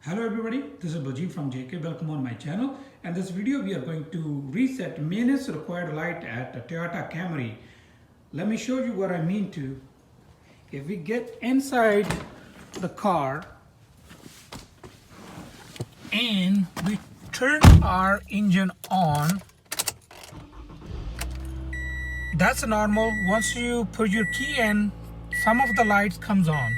Hello everybody, this is Baljit from JK. Welcome on my channel. And this video we are going to reset maintenance required light at a Toyota Camry. Let me show you what I mean to. If we get inside the car and we turn our engine on, that's normal. Once you put your key in, some of the lights comes on.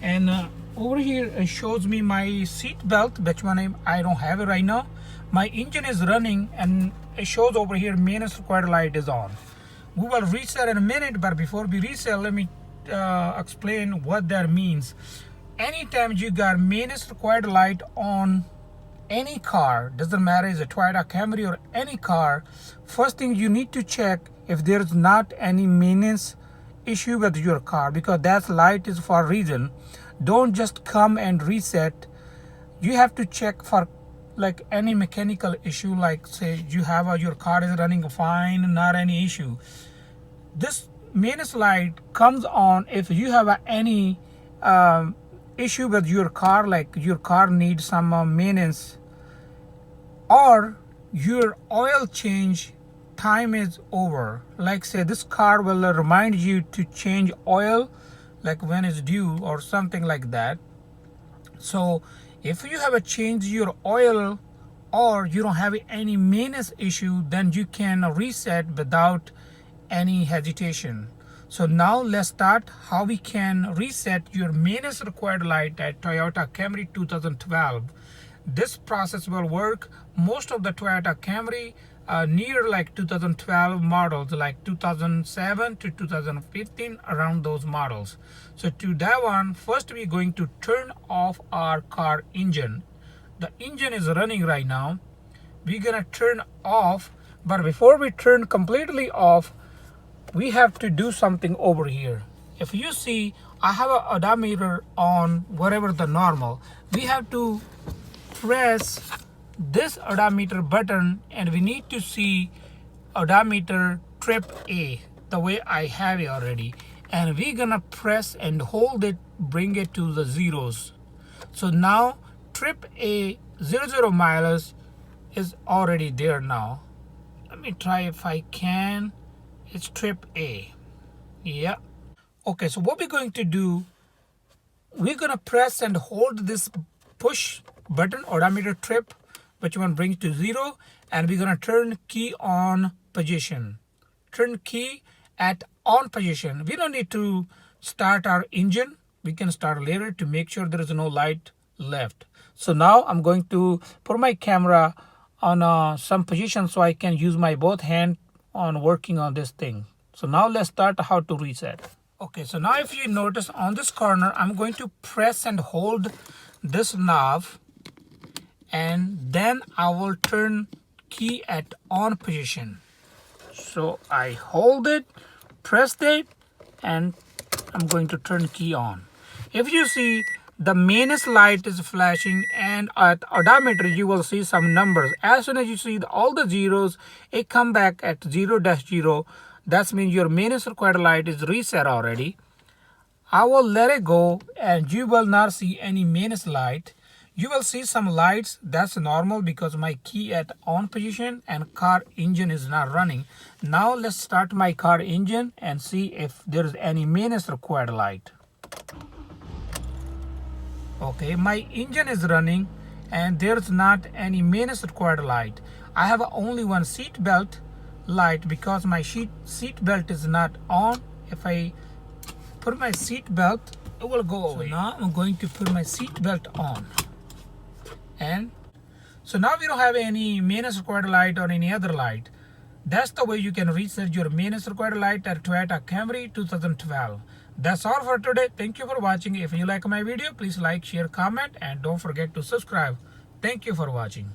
And over here it shows me my seat belt, which one I don't have it right now. My engine is running and it shows over here maintenance required light is on. We will reset in a minute, but before we reset, let me explain what that means. Anytime you got maintenance required light on any car, doesn't matter is a Toyota Camry or any car, first thing you need to check if there's not any maintenance issue with your car, because that light is for a reason. Don't just come and reset. You have to check for like any mechanical issue, like say you have your car is running fine, not any issue. This maintenance light comes on if you have any issue with your car, like your car needs some maintenance or your oil change time is over. Like say this car will remind you to change oil like when it's due or something like that. So if you have a change your oil or you don't have any maintenance issue, then you can reset without any hesitation. So now let's start how we can reset your maintenance required light at Toyota Camry 2012. This process will work most of the Toyota Camry near like 2012 models, like 2007 to 2015, around those models. So to that one, first we're going to turn off our car engine. The engine is running right now. We're gonna turn off, but before we turn completely off, we have to do something over here. If you see, I have an odometer on whatever the normal. We have to press this odometer button and we need to see odometer trip A, the way I have it already, and we're gonna press and hold it, bring it to the zeros. So now trip A 00 miles is already there now. Let me try if I can. It's trip A. Yeah. Okay, so what we're going to do, we're gonna press and hold this push button, odometer trip, which one brings to 0, and we're gonna turn key on position. Turn key at on position. We don't need to start our engine. We can start later to make sure there is no light left. So now I'm going to put my camera on some position so I can use my both hand on working on this thing. So now let's start how to reset. Okay, so now if you notice on this corner, I'm going to press and hold this knob, and then I will turn key at on position. So I hold it, pressed it, and I'm going to turn key on. If you see, the maintenance light is flashing, and at odometer you will see some numbers. As soon as you see all the zeros, it come back at 0-0. That means your maintenance required light is reset already. I will let it go and you will not see any maintenance light. You will see some lights. That's normal because my key at on position and car engine is not running. Now let's start my car engine and see if there is any maintenance required light. Okay, my engine is running and there's not any maintenance required light. I have only one seat belt light because my seat belt is not on. If I put my seat belt, it will go away. So now I'm going to put my seat belt on. And so now we don't have any maintenance required light or any other light. That's the way you can reset your maintenance required light at Toyota Camry 2012. That's all for today. Thank you for watching. If you like my video, please like, share, comment, and don't forget to subscribe. Thank you for watching.